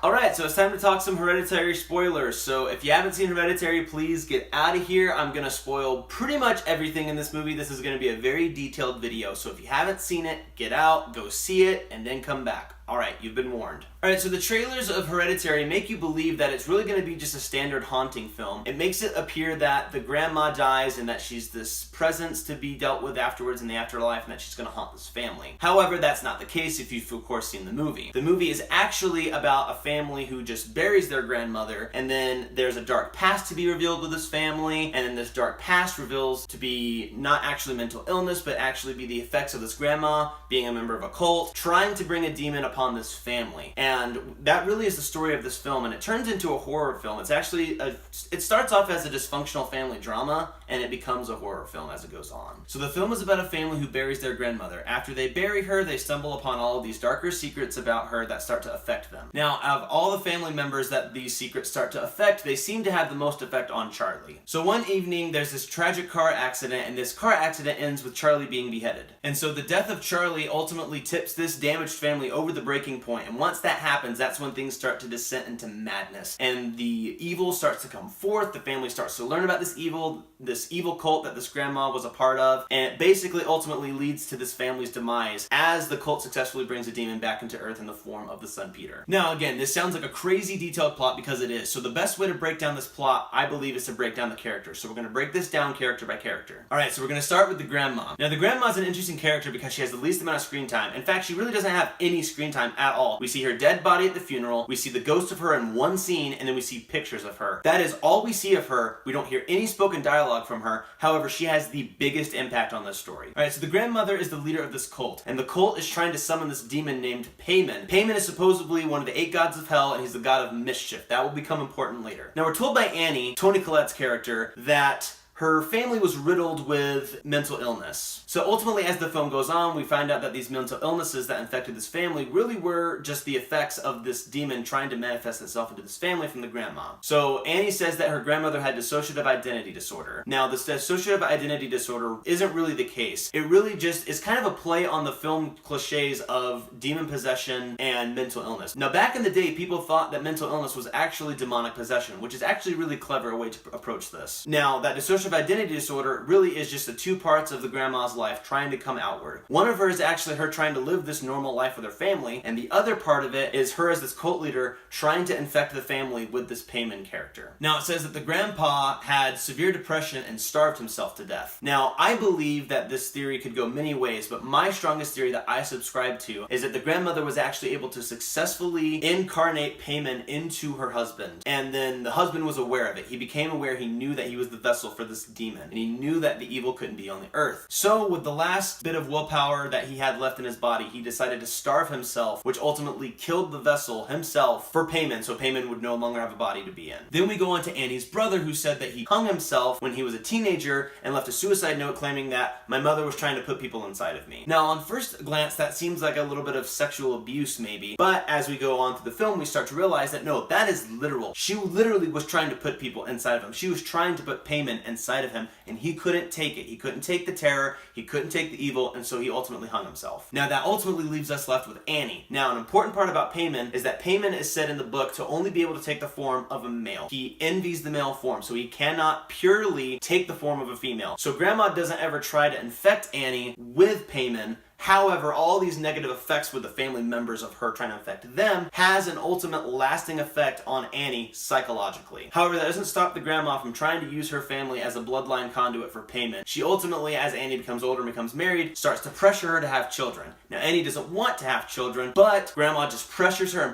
Alright, so it's time to talk some Hereditary spoilers. So if you haven't seen Hereditary, please get out of here. I'm going to spoil pretty much everything in this movie. This is going to be a very detailed video. So if you haven't seen it, get out, go see it, and then come back. Alright, you've been warned. Alright, so the trailers of Hereditary make you believe that it's really going to be just a standard haunting film. It makes it appear that the grandma dies and that she's this presence to be dealt with afterwards in the afterlife and that she's going to haunt this family. However, that's not the case if you've of course seen the movie. The movie is actually about a family who just buries their grandmother, and then there's a dark past to be revealed with this family, and then this dark past reveals to be not actually mental illness, but actually be the effects of this grandma being a member of a cult, trying to bring a demon upon this family. And that really is the story of this film, and it turns into a horror film. It's actually it starts off as a dysfunctional family drama, and it becomes a horror film as it goes on. So the film is about a family who buries their grandmother. After they bury her, they stumble upon all of these darker secrets about her that start to affect them. Now, out of all the family members that these secrets start to affect, they seem to have the most effect on Charlie. So one evening, there's this tragic car accident, and this car accident ends with Charlie being beheaded. And so the death of Charlie ultimately tips this damaged family over the breaking point, and once that happens, that's when things start to descend into madness. And the evil starts to come forth, the family starts to learn about this evil cult that this grandma was a part of, and it basically ultimately leads to this family's demise as the cult successfully brings a demon back into Earth in the form of the Sun Peter. Now again, this sounds like a crazy detailed plot because it is. So the best way to break down this plot, I believe, is to break down the characters. So we're going to break this down character by character. Alright, so we're going to start with the grandma. Now the grandma is an interesting character because she has the least amount of screen time. In fact, she really doesn't have any screen time at all. We see her dead body at the funeral, we see the ghost of her in one scene, and then we see pictures of her. That is all we see of her. We don't hear any spoken dialogue from her. However, she has the biggest impact on this story. Alright, so the grandmother is the leader of this cult, and the cult is trying to summon this demon named Peyman. Peyman is supposedly one of the 8 gods of hell, and he's the god of mischief. That will become important later. Now, we're told by Annie, Toni Collette's character, that her family was riddled with mental illness. So ultimately, as the film goes on, we find out that these mental illnesses that infected this family really were just the effects of this demon trying to manifest itself into this family from the grandma. So Annie says that her grandmother had dissociative identity disorder. Now, this dissociative identity disorder isn't really the case. It really just is kind of a play on the film cliches of demon possession and mental illness. Now, back in the day, people thought that mental illness was actually demonic possession, which is actually a really clever way to approach this. Now, that dissociative identity disorder really is just the two parts of the grandma's life trying to come outward. One of her is actually her trying to live this normal life with her family, and the other part of it is her as this cult leader trying to infect the family with this Peyman character. Now, it says that the grandpa had severe depression and starved himself to death. Now, I believe that this theory could go many ways, but my strongest theory that I subscribe to is that the grandmother was actually able to successfully incarnate Peyman into her husband, and then the husband was aware of it. He became aware, he knew that he was the vessel for this demon, and he knew that the evil couldn't be on the earth. So with the last bit of willpower that he had left in his body, he decided to starve himself, which ultimately killed the vessel himself for Peyman, so Peyman would no longer have a body to be in. Then we go on to Annie's brother, who said that he hung himself when he was a teenager and left a suicide note claiming that my mother was trying to put people inside of me. Now, on first glance, that seems like a little bit of sexual abuse maybe, but as we go on through the film, we start to realize that no, that is literal. She literally was trying to put people inside of him. She was trying to put Peyman inside of him, and he couldn't take it. He couldn't take the terror, he couldn't take the evil, and so he ultimately hung himself. Now, that ultimately leaves us left with Annie. Now, an important part about Peyman is that Peyman is said in the book to only be able to take the form of a male. He envies the male form, so he cannot purely take the form of a female. So Grandma doesn't ever try to infect Annie with Peyman. However, all these negative effects with the family members of her trying to infect them has an ultimate lasting effect on Annie psychologically. However, that doesn't stop the grandma from trying to use her family as a bloodline conduit for Peyman. She ultimately, as Annie becomes older and becomes married, starts to pressure her to have children. Now, Annie doesn't want to have children, but grandma just pressures her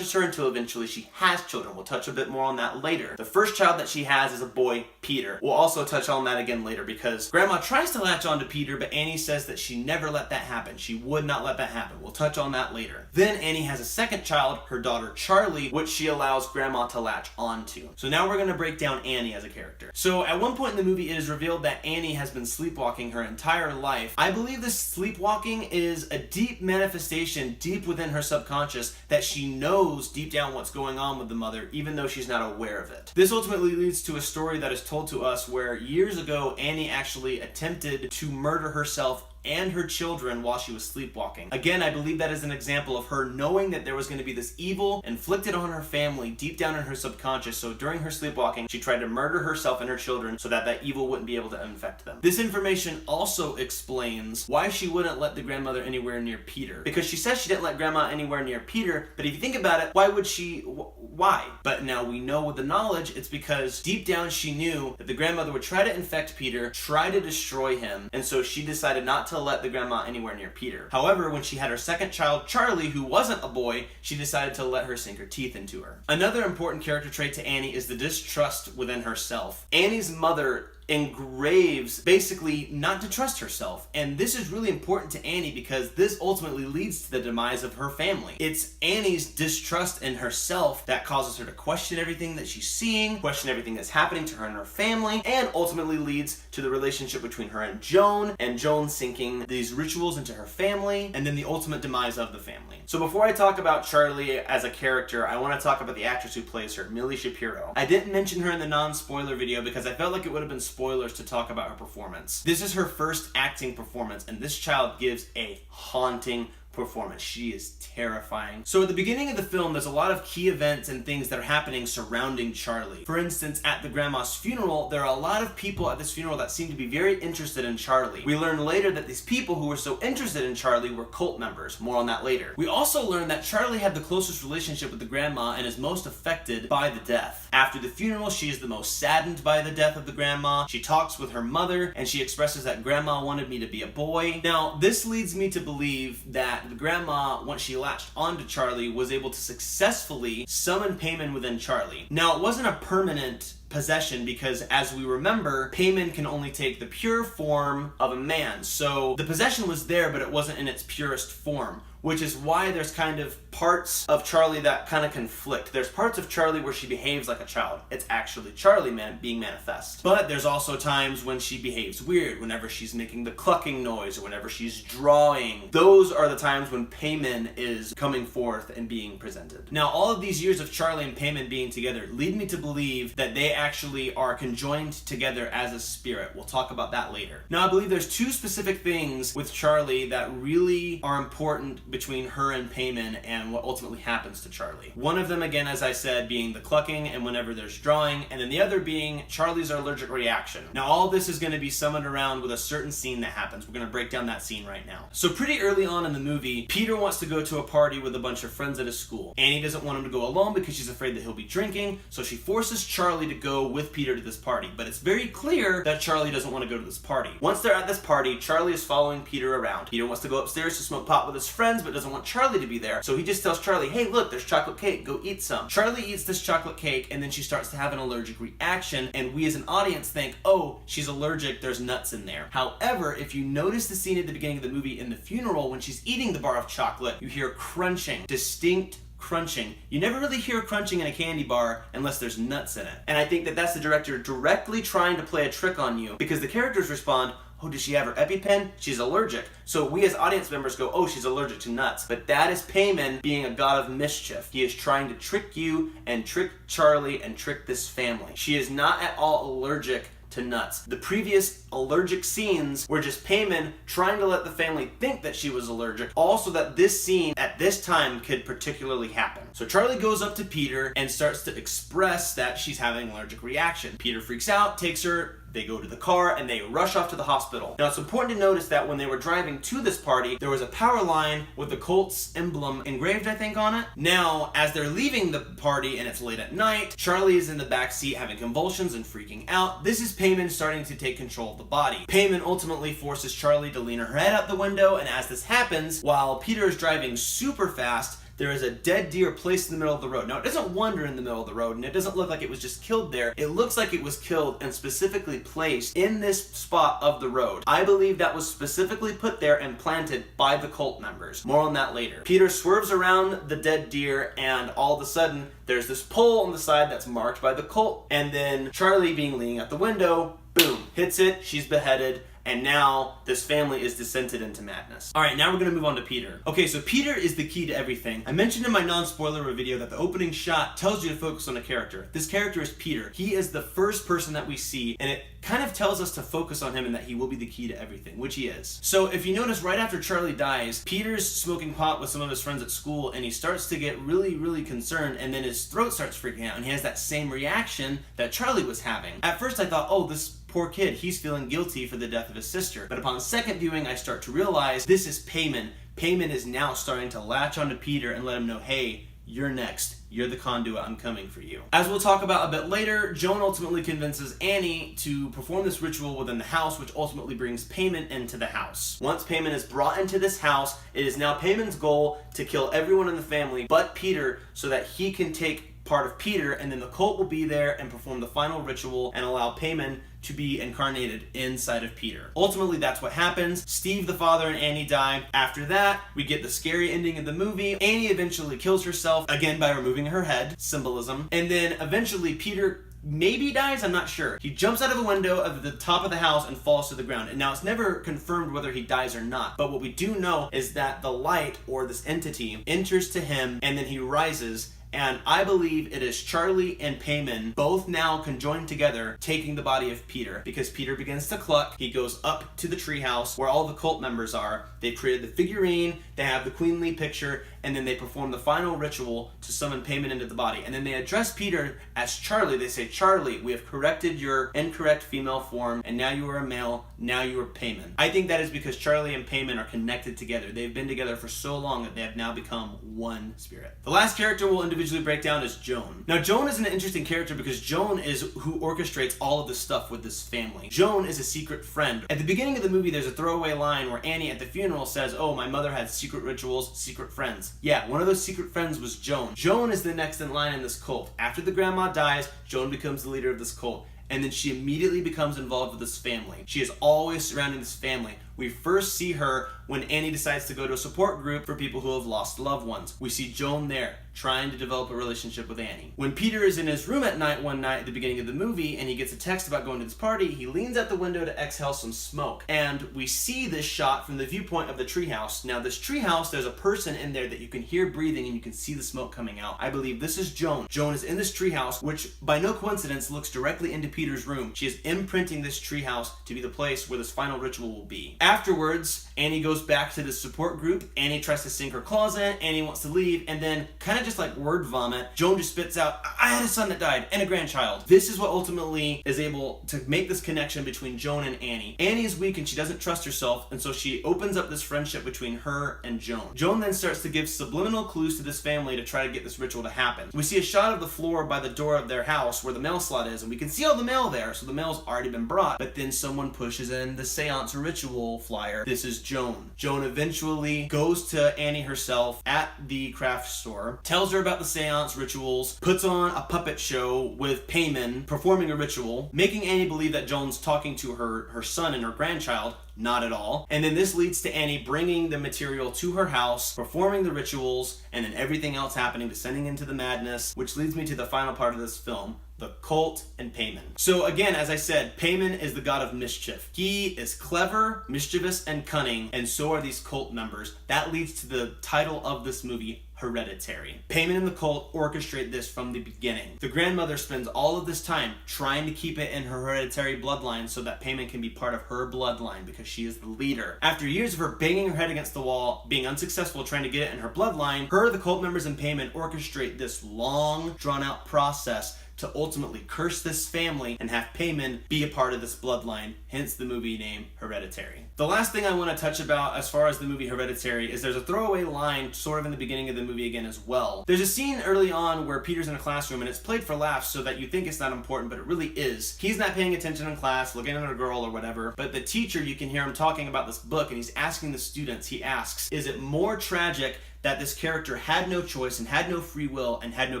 until eventually she has children. We'll touch a bit more on that later. The first child that she has is a boy, Peter. We'll also touch on that again later because grandma tries to latch on to Peter, but Annie says that she never let that happen. She would not let that happen. We'll touch on that later. Then Annie has a second child, her daughter Charlie, which she allows grandma to latch onto. So now we're going to break down Annie as a character. So at one point in the movie, it is revealed that Annie has been sleepwalking her entire life. I believe this sleepwalking is a deep manifestation deep within her subconscious that she knows deep down what's going on with the mother, even though she's not aware of it. This ultimately leads to a story that is told to us where years ago, Annie actually attempted to murder herself and her children while she was sleepwalking. Again, I believe that is an example of her knowing that there was going to be this evil inflicted on her family deep down in her subconscious, so during her sleepwalking, she tried to murder herself and her children so that that evil wouldn't be able to infect them. This information also explains why she wouldn't let the grandmother anywhere near Peter. Because she says she didn't let grandma anywhere near Peter, but if you think about it, why would she? Why? But now we know with the knowledge, it's because deep down she knew that the grandmother would try to infect Peter, try to destroy him, and so she decided not to let the grandma anywhere near Peter. However, when she had her second child, Charlie, who wasn't a boy, she decided to let her sink her teeth into her. Another important character trait to Annie is the distrust within herself. Annie's mother engraves basically not to trust herself, and this is really important to Annie because this ultimately leads to the demise of her family. It's Annie's distrust in herself that causes her to question everything that she's seeing, question everything that's happening to her and her family, and ultimately leads to the relationship between her and Joan sinking these rituals into her family, and then the ultimate demise of the family. So before I talk about Charlie as a character, I want to talk about the actress who plays her, Millie Shapiro. I didn't mention her in the non-spoiler video because I felt like it would have been spoilers to talk about her performance. This is her first acting performance, and this child gives a haunting performance. She is terrifying. So at the beginning of the film, there's a lot of key events and things that are happening surrounding Charlie. For instance, at the grandma's funeral, there are a lot of people at this funeral that seem to be very interested in Charlie. We learn later that these people who were so interested in Charlie were cult members. More on that later. We also learn that Charlie had the closest relationship with the grandma and is most affected by the death. After the funeral, she is the most saddened by the death of the grandma. She talks with her mother and she expresses that grandma wanted me to be a boy. Now, this leads me to believe that the grandma, once she latched onto Charlie, was able to successfully summon Peyman within Charlie. Now, it wasn't a permanent possession because, as we remember, Peyman can only take the pure form of a man. So the possession was there, but it wasn't in its purest form, which is why there's kind of parts of Charlie that kind of conflict. There's parts of Charlie where she behaves like a child. It's actually Charlie being manifest. But there's also times when she behaves weird, whenever she's making the clucking noise or whenever she's drawing. Those are the times when Peyman is coming forth and being presented. Now, all of these years of Charlie and Peyman being together lead me to believe that they actually are conjoined together as a spirit. We'll talk about that later. Now, I believe there's two specific things with Charlie that really are important between her and Peyman and what ultimately happens to Charlie. One of them, again, as I said, being the clucking and whenever there's drawing, and then the other being Charlie's allergic reaction. Now, all this is going to be summoned around with a certain scene that happens. We're going to break down that scene right now. So pretty early on in the movie, Peter wants to go to a party with a bunch of friends at his school. Annie doesn't want him to go alone because she's afraid that he'll be drinking, so she forces Charlie to go with Peter to this party. But it's very clear that Charlie doesn't want to go to this party. Once they're at this party, Charlie is following Peter around. Peter wants to go upstairs to smoke pot with his friends, but doesn't want Charlie to be there. So he just tells Charlie, hey, look, there's chocolate cake. Go eat some. Charlie eats this chocolate cake, and then she starts to have an allergic reaction, and we as an audience think, oh, she's allergic, there's nuts in there. However, if you notice the scene at the beginning of the movie in the funeral, when she's eating the bar of chocolate, you hear crunching, distinct crunching. You never really hear crunching in a candy bar unless there's nuts in it. And I think that that's the director directly trying to play a trick on you, because the characters respond, oh, does she have her EpiPen? She's allergic. So we as audience members go, oh, she's allergic to nuts. But that is Peyman being a god of mischief. He is trying to trick you and trick Charlie and trick this family. She is not at all allergic to nuts. The previous allergic scenes were just Peyman trying to let the family think that she was allergic, also that this scene at this time could particularly happen. So Charlie goes up to Peter and starts to express that she's having an allergic reaction. Peter freaks out, takes her, they go to the car, and they rush off to the hospital. Now, it's important to notice that when they were driving to this party, there was a power line with the Colts emblem engraved, I think, on it. Now, as they're leaving the party and it's late at night, Charlie is in the back seat having convulsions and freaking out. This is Peyman starting to take control of the body. Peyman ultimately forces Charlie to lean her head out the window, and as this happens, while Peter is driving super fast, there is a dead deer placed in the middle of the road. Now, it doesn't wander in the middle of the road, and it doesn't look like it was just killed there. It looks like it was killed and specifically placed in this spot of the road. I believe that was specifically put there and planted by the cult members. More on that later. Peter swerves around the dead deer, and all of a sudden, there's this pole on the side that's marked by the cult, and then Charlie, being leaning out the window, boom, hits it, she's beheaded, and now this family is descended into madness. Alright, now we're going to move on to Peter. Okay, so Peter is the key to everything. I mentioned in my non-spoiler video that the opening shot tells you to focus on a character. This character is Peter. He is the first person that we see, and it kind of tells us to focus on him and that he will be the key to everything, which he is. So if you notice, right after Charlie dies, Peter's smoking pot with some of his friends at school, and he starts to get really, really concerned, and then his throat starts freaking out, and he has that same reaction that Charlie was having. At first I thought, oh, this poor kid, he's feeling guilty for the death of his sister. But upon second viewing, I start to realize this is Peyman. Peyman is now starting to latch onto Peter and let him know, hey, you're next. You're the conduit. I'm coming for you. As we'll talk about a bit later, Joan ultimately convinces Annie to perform this ritual within the house, which ultimately brings Peyman into the house. Once Peyman is brought into this house, it is now Peyman's goal to kill everyone in the family but Peter so that he can take part of Peter, and then the cult will be there and perform the final ritual and allow Peyman to be incarnated inside of Peter. Ultimately, that's what happens. Steve, the father, and Annie die. After that, we get the scary ending of the movie. Annie eventually kills herself, again by removing her head, symbolism. And then eventually Peter maybe dies, I'm not sure. He jumps out of a window at the top of the house and falls to the ground. And now it's never confirmed whether he dies or not. But what we do know is that the light, or this entity, enters to him and then he rises. And I believe it is Charlie and Peyman both now conjoined together taking the body of Peter, because Peter begins to cluck. He goes up to the treehouse where all the cult members are. They've created the figurine, they have the Queen Lee picture, and then they perform the final ritual to summon Peyman into the body. And then they address Peter as Charlie. They say, Charlie, we have corrected your incorrect female form, and now you are a male, now you are Peyman. I think that is because Charlie and Peyman are connected together. They've been together for so long that they have now become one spirit. The last character we'll individually break down is Joan. Now, Joan is an interesting character because Joan is who orchestrates all of this stuff with this family. Joan is a secret friend. At the beginning of the movie, there's a throwaway line where Annie at the funeral says, oh, my mother had secret rituals, secret friends. Yeah, one of those secret friends was Joan. Joan is the next in line in this cult. After the grandma dies, Joan becomes the leader of this cult. And then she immediately becomes involved with this family. She is always surrounding this family. We first see her when Annie decides to go to a support group for people who have lost loved ones. We see Joan there, trying to develop a relationship with Annie. When Peter is in his room at night one night at the beginning of the movie and he gets a text about going to this party, he leans out the window to exhale some smoke. And we see this shot from the viewpoint of the treehouse. Now this treehouse, there's a person in there that you can hear breathing and you can see the smoke coming out. I believe this is Joan. Joan is in this treehouse, which by no coincidence looks directly into Peter's room. She is imprinting this treehouse to be the place where this final ritual will be. Afterwards, Annie goes back to the support group. Annie tries to sink her claws in. Annie wants to leave, and then kind of just like word vomit, Joan just spits out, I had a son that died and a grandchild. This is what ultimately is able to make this connection between Joan and Annie. Annie is weak and she doesn't trust herself, and so she opens up this friendship between her and Joan. Joan then starts to give subliminal clues to this family to try to get this ritual to happen. We see a shot of the floor by the door of their house where the mail slot is, and we can see all the mail there, so the mail's already been brought, but then someone pushes in the seance ritual flyer. This is Joan. Joan eventually goes to Annie herself at the craft store, tells her about the seance rituals, puts on a puppet show with Peyman performing a ritual, making Annie believe that Joan's talking to her son and her grandchild. Not at all. And then this leads to Annie bringing the material to her house, performing the rituals, and then everything else happening, descending into the madness, which leads me to the final part of this film, the cult and Peyman. So again, as I said, Peyman is the god of mischief. He is clever, mischievous, and cunning, and so are these cult members. That leads to the title of this movie, Hereditary. Peyman and the cult orchestrate this from the beginning. The grandmother spends all of this time trying to keep it in her hereditary bloodline so that Peyman can be part of her bloodline because she is the leader. After years of her banging her head against the wall, being unsuccessful trying to get it in her bloodline, her, the cult members, and Peyman orchestrate this long, drawn-out process to ultimately curse this family and have Peyman be a part of this bloodline, hence the movie name Hereditary. The last thing I want to touch about as far as the movie Hereditary is there's a throwaway line sort of in the beginning of the movie again as well. There's a scene early on where Peter's in a classroom and it's played for laughs so that you think it's not important, but it really is. He's not paying attention in class, looking at a girl or whatever, but the teacher, you can hear him talking about this book and he's asking the students, he asks, is it more tragic that this character had no choice and had no free will and had no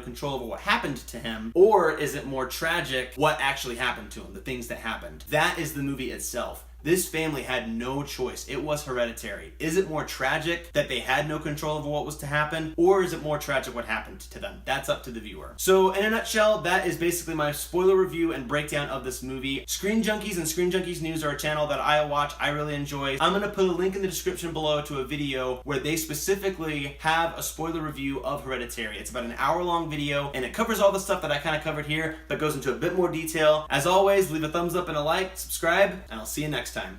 control over what happened to him, or is it more tragic what actually happened to him, the things that happened? That is the movie itself. This family had no choice. It was hereditary. Is it more tragic that they had no control over what was to happen, or is it more tragic what happened to them? That's up to the viewer. So in a nutshell, that is basically my spoiler review and breakdown of this movie. Screen Junkies and Screen Junkies News are a channel that I watch, I really enjoy. I'm gonna put a link in the description below to a video where they specifically have a spoiler review of Hereditary. It's about an hour-long video, and it covers all the stuff that I kind of covered here, but goes into a bit more detail. As always, leave a thumbs up and a like, subscribe, and I'll see you next time.